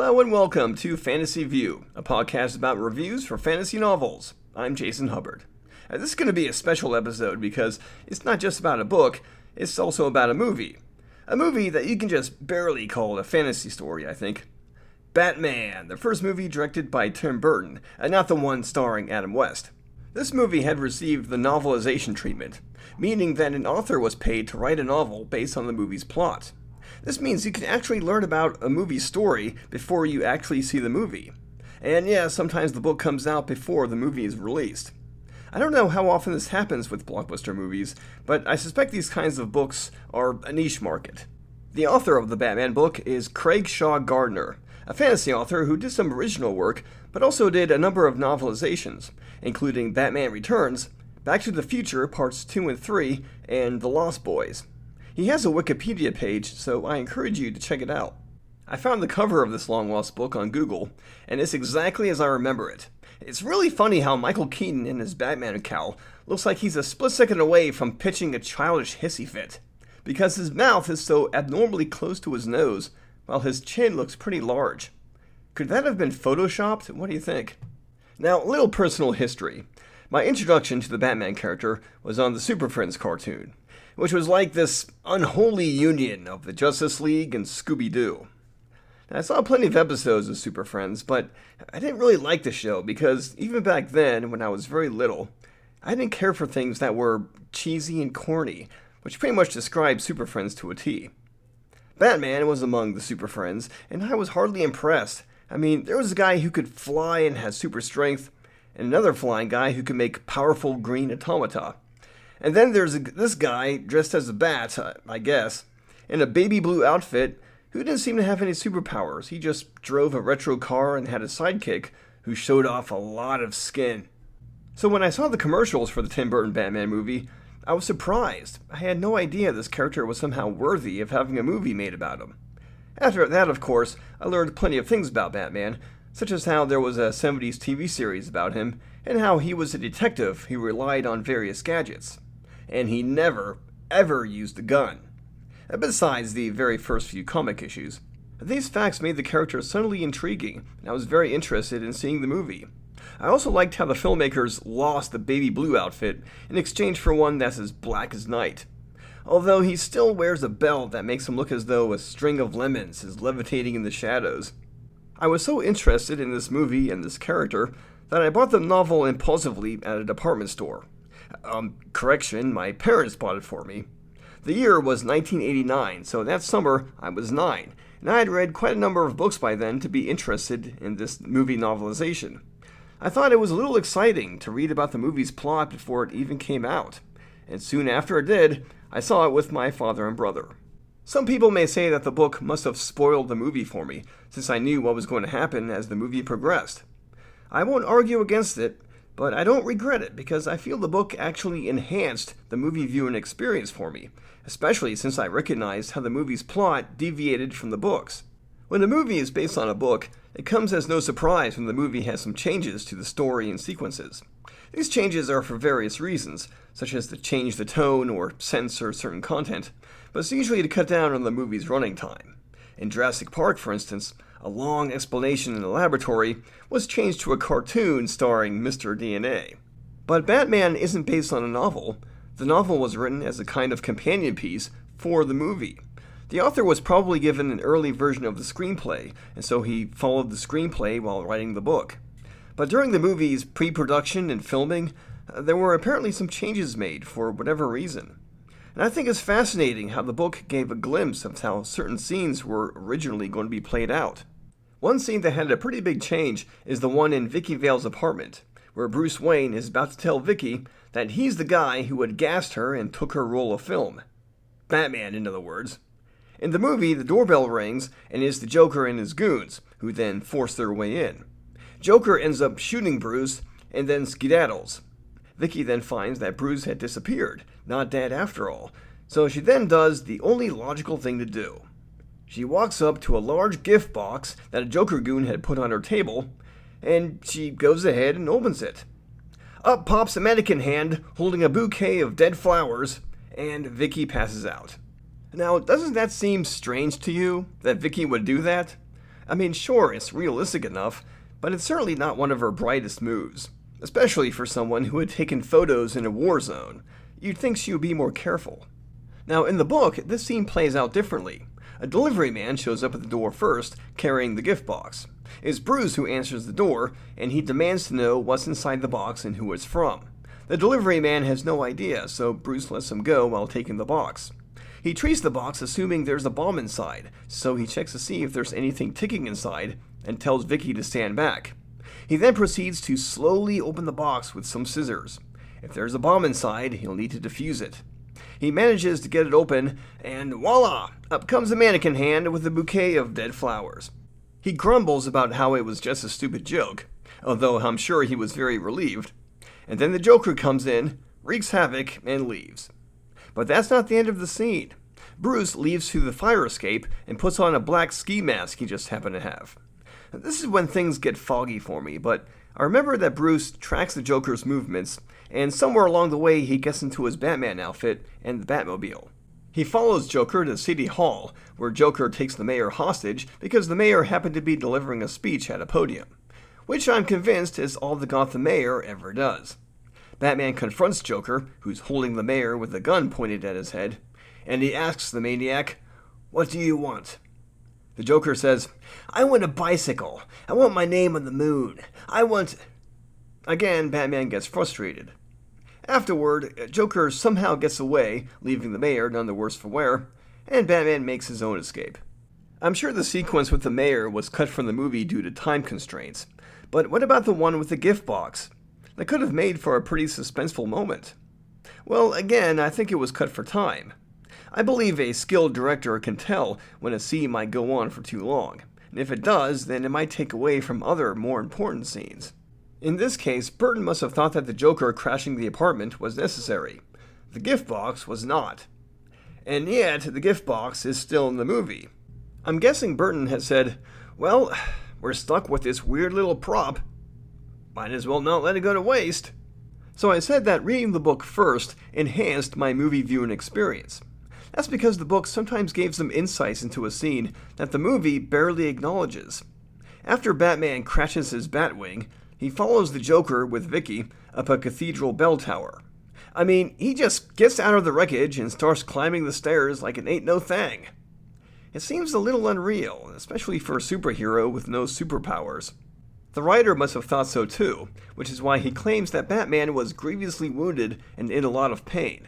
Hello and welcome to Fantasy View, a podcast about reviews for fantasy novels. I'm Jason Hubbard. This is going to be a special episode because it's not just about a book, it's also about a movie. A movie that you can just barely call a fantasy story, I think. Batman, the first movie directed by Tim Burton, and not the one starring Adam West. This movie had received the novelization treatment, meaning that an author was paid to write a novel based on the movie's plot. This means you can actually learn about a movie's story before you actually see the movie. And yeah, sometimes the book comes out before the movie is released. I don't know how often this happens with blockbuster movies, but I suspect these kinds of books are a niche market. The author of the Batman book is Craig Shaw Gardner, a fantasy author who did some original work, but also did a number of novelizations, including Batman Returns, Back to the Future Parts 2 and 3, and The Lost Boys. He has a Wikipedia page, so I encourage you to check it out. I found the cover of this long-lost book on Google, and it's exactly as I remember it. It's really funny how Michael Keaton in his Batman cowl looks like he's a split second away from pitching a childish hissy fit, because his mouth is so abnormally close to his nose, while his chin looks pretty large. Could that have been photoshopped? What do you think? Now, a little personal history. My introduction to the Batman character was on the Super Friends cartoon, which was like this unholy union of the Justice League and Scooby-Doo. Now, I saw plenty of episodes of Super Friends, but I didn't really like the show because even back then, when I was very little, I didn't care for things that were cheesy and corny, which pretty much describes Super Friends to a T. Batman was among the Super Friends, and I was hardly impressed. I mean, there was a guy who could fly and had super strength, and another flying guy who could make powerful green automata. And then there's this guy dressed as a bat, I guess, in a baby blue outfit who didn't seem to have any superpowers. He just drove a retro car and had a sidekick who showed off a lot of skin. So when I saw the commercials for the Tim Burton Batman movie, I was surprised. I had no idea this character was somehow worthy of having a movie made about him. After that, of course, I learned plenty of things about Batman, such as how there was a 70s TV series about him, and how he was a detective who relied on various gadgets. And he never, ever used a gun. Besides the very first few comic issues. These facts made the character suddenly intriguing, and I was very interested in seeing the movie. I also liked how the filmmakers lost the baby blue outfit in exchange for one that's as black as night. Although he still wears a belt that makes him look as though a string of lemons is levitating in the shadows. I was so interested in this movie and this character that I bought the novel impulsively at a department store. Correction, my parents bought it for me. The year was 1989, so that summer I was 9, and I had read quite a number of books by then to be interested in this movie novelization. I thought it was a little exciting to read about the movie's plot before it even came out, and soon after it did, I saw it with my father and brother. Some people may say that the book must have spoiled the movie for me, since I knew what was going to happen as the movie progressed. I won't argue against it, but I don't regret it because I feel the book actually enhanced the movie viewing experience for me, especially since I recognized how the movie's plot deviated from the books. When a movie is based on a book, it comes as no surprise when the movie has some changes to the story and sequences. These changes are for various reasons, such as to change the tone or censor certain content, but it's usually to cut down on the movie's running time. In Jurassic Park, for instance, a long explanation in the laboratory was changed to a cartoon starring Mr. DNA. But Batman isn't based on a novel. The novel was written as a kind of companion piece for the movie. The author was probably given an early version of the screenplay, and so he followed the screenplay while writing the book. But during the movie's pre-production and filming, there were apparently some changes made for whatever reason. And I think it's fascinating how the book gave a glimpse of how certain scenes were originally going to be played out. One scene that had a pretty big change is the one in Vicky Vale's apartment, where Bruce Wayne is about to tell Vicky that he's the guy who had gassed her and took her roll of film. Batman, in other words. In the movie, the doorbell rings, and it's the Joker and his goons, who then force their way in. Joker ends up shooting Bruce, and then skedaddles. Vicky then finds that Bruce had disappeared, not dead after all, so she then does the only logical thing to do. She walks up to a large gift box that a Joker goon had put on her table, and she goes ahead and opens it. Up pops a mannequin hand holding a bouquet of dead flowers, and Vicky passes out. Now, doesn't that seem strange to you, that Vicky would do that? I mean, sure, it's realistic enough, but it's certainly not one of her brightest moves, especially for someone who had taken photos in a war zone. You'd think she would be more careful. Now, in the book, this scene plays out differently. A delivery man shows up at the door first, carrying the gift box. It's Bruce who answers the door, and he demands to know what's inside the box and who it's from. The delivery man has no idea, so Bruce lets him go while taking the box. He treats the box assuming there's a bomb inside, so he checks to see if there's anything ticking inside, and tells Vicky to stand back. He then proceeds to slowly open the box with some scissors. If there's a bomb inside, he'll need to defuse it. He manages to get it open, and voila! Up comes a mannequin hand with a bouquet of dead flowers. He grumbles about how it was just a stupid joke, although I'm sure he was very relieved. And then the Joker comes in, wreaks havoc, and leaves. But that's not the end of the scene. Bruce leaves through the fire escape and puts on a black ski mask he just happened to have. This is when things get foggy for me, but I remember that Bruce tracks the Joker's movements, and somewhere along the way he gets into his Batman outfit and the Batmobile. He follows Joker to City Hall, where Joker takes the mayor hostage because the mayor happened to be delivering a speech at a podium, which I'm convinced is all the Gotham mayor ever does. Batman confronts Joker, who's holding the mayor with a gun pointed at his head, and he asks the maniac, "What do you want?" The Joker says, "I want a bicycle. I want my name on the moon. I want..." Again, Batman gets frustrated. Afterward, Joker somehow gets away, leaving the mayor none the worse for wear, and Batman makes his own escape. I'm sure the sequence with the mayor was cut from the movie due to time constraints, but what about the one with the gift box? That could have made for a pretty suspenseful moment. Well, again, I think it was cut for time. I believe a skilled director can tell when a scene might go on for too long, and if it does, then it might take away from other, more important scenes. In this case, Burton must have thought that the Joker crashing the apartment was necessary. The gift box was not. And yet, the gift box is still in the movie. I'm guessing Burton had said, "Well, we're stuck with this weird little prop. Might as well not let it go to waste." So I said that reading the book first enhanced my movie viewing experience. That's because the book sometimes gave some insights into a scene that the movie barely acknowledges. After Batman crashes his Batwing, he follows the Joker with Vicky up a cathedral bell tower. I mean, he just gets out of the wreckage and starts climbing the stairs like it ain't no thing. It seems a little unreal, especially for a superhero with no superpowers. The writer must have thought so too, which is why he claims that Batman was grievously wounded and in a lot of pain.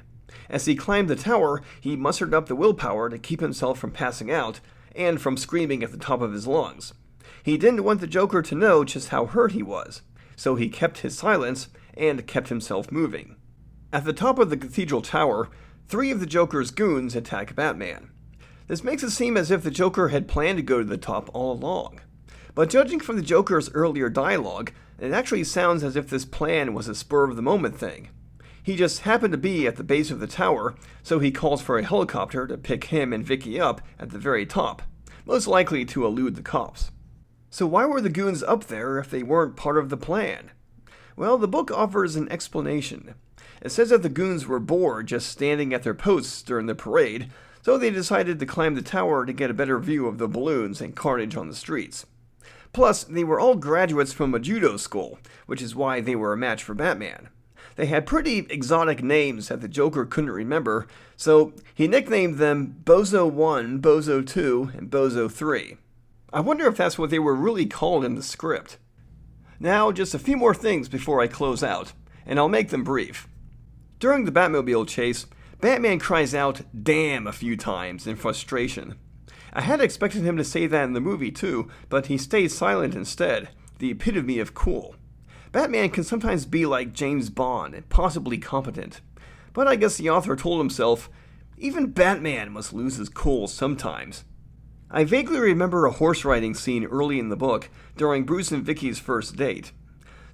As he climbed the tower, he mustered up the willpower to keep himself from passing out and from screaming at the top of his lungs. He didn't want the Joker to know just how hurt he was, so he kept his silence and kept himself moving. At the top of the cathedral tower, 3 of the Joker's goons attack Batman. This makes it seem as if the Joker had planned to go to the top all along. But judging from the Joker's earlier dialogue, it actually sounds as if this plan was a spur-of-the-moment thing. He just happened to be at the base of the tower, so he calls for a helicopter to pick him and Vicky up at the very top, most likely to elude the cops. So why were the goons up there if they weren't part of the plan? Well, the book offers an explanation. It says that the goons were bored just standing at their posts during the parade, so they decided to climb the tower to get a better view of the balloons and carnage on the streets. Plus, they were all graduates from a judo school, which is why they were a match for Batman. They had pretty exotic names that the Joker couldn't remember, so he nicknamed them Bozo 1, Bozo 2, and Bozo 3. I wonder if that's what they were really called in the script. Now, just a few more things before I close out, and I'll make them brief. During the Batmobile chase, Batman cries out, "Damn," a few times in frustration. I had expected him to say that in the movie too, but he stays silent instead, the epitome of cool. Batman can sometimes be like James Bond and possibly competent, but I guess the author told himself, even Batman must lose his cool sometimes. I vaguely remember a horse riding scene early in the book during Bruce and Vicky's first date.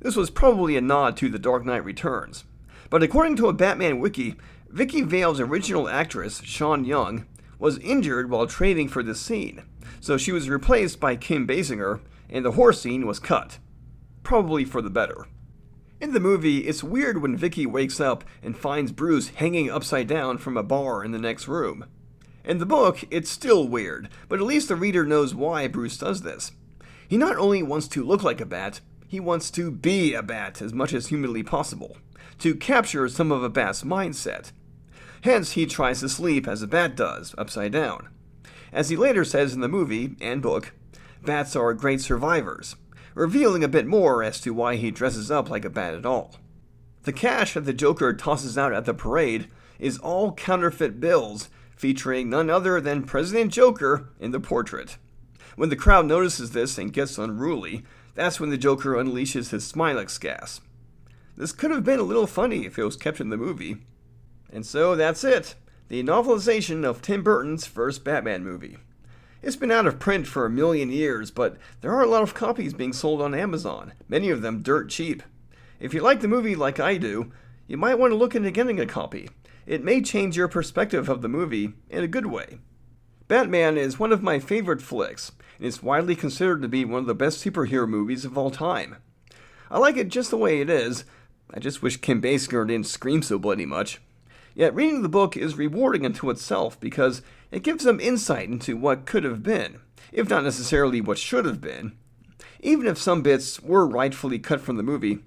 This was probably a nod to The Dark Knight Returns. But according to a Batman wiki, Vicky Vale's original actress, Sean Young, was injured while training for this scene, so she was replaced by Kim Basinger, and the horse scene was cut. Probably for the better. In the movie, it's weird when Vicky wakes up and finds Bruce hanging upside down from a bar in the next room. In the book, it's still weird, but at least the reader knows why Bruce does this. He not only wants to look like a bat, he wants to be a bat as much as humanly possible, to capture some of a bat's mindset. Hence, he tries to sleep as a bat does, upside down. As he later says in the movie and book, bats are great survivors, revealing a bit more as to why he dresses up like a bat at all. The cash that the Joker tosses out at the parade is all counterfeit bills, featuring none other than President Joker in the portrait. When the crowd notices this and gets unruly, that's when the Joker unleashes his Smilex gas. This could have been a little funny if it was kept in the movie. And so that's it, the novelization of Tim Burton's first Batman movie. It's been out of print for 1,000,000 years, but there are a lot of copies being sold on Amazon, many of them dirt cheap. If you like the movie like I do, you might want to look into getting a copy. It may change your perspective of the movie in a good way. Batman is one of my favorite flicks, and it's widely considered to be one of the best superhero movies of all time. I like it just the way it is. I just wish Kim Basinger didn't scream so bloody much. Yet reading the book is rewarding unto itself because it gives some insight into what could have been, if not necessarily what should have been. Even if some bits were rightfully cut from the movie,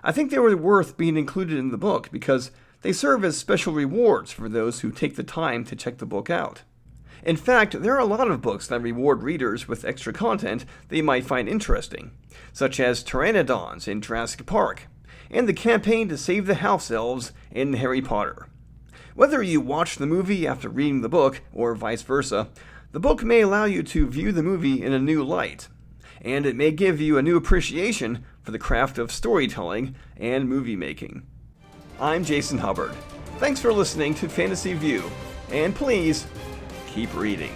I think they were worth being included in the book because they serve as special rewards for those who take the time to check the book out. In fact, there are a lot of books that reward readers with extra content they might find interesting, such as Pteranodons in Jurassic Park, and the campaign to save the house elves in Harry Potter. Whether you watch the movie after reading the book, or vice versa, the book may allow you to view the movie in a new light, and it may give you a new appreciation for the craft of storytelling and movie making. I'm Jason Hubbard. Thanks for listening to Fantasy View, and please, keep reading.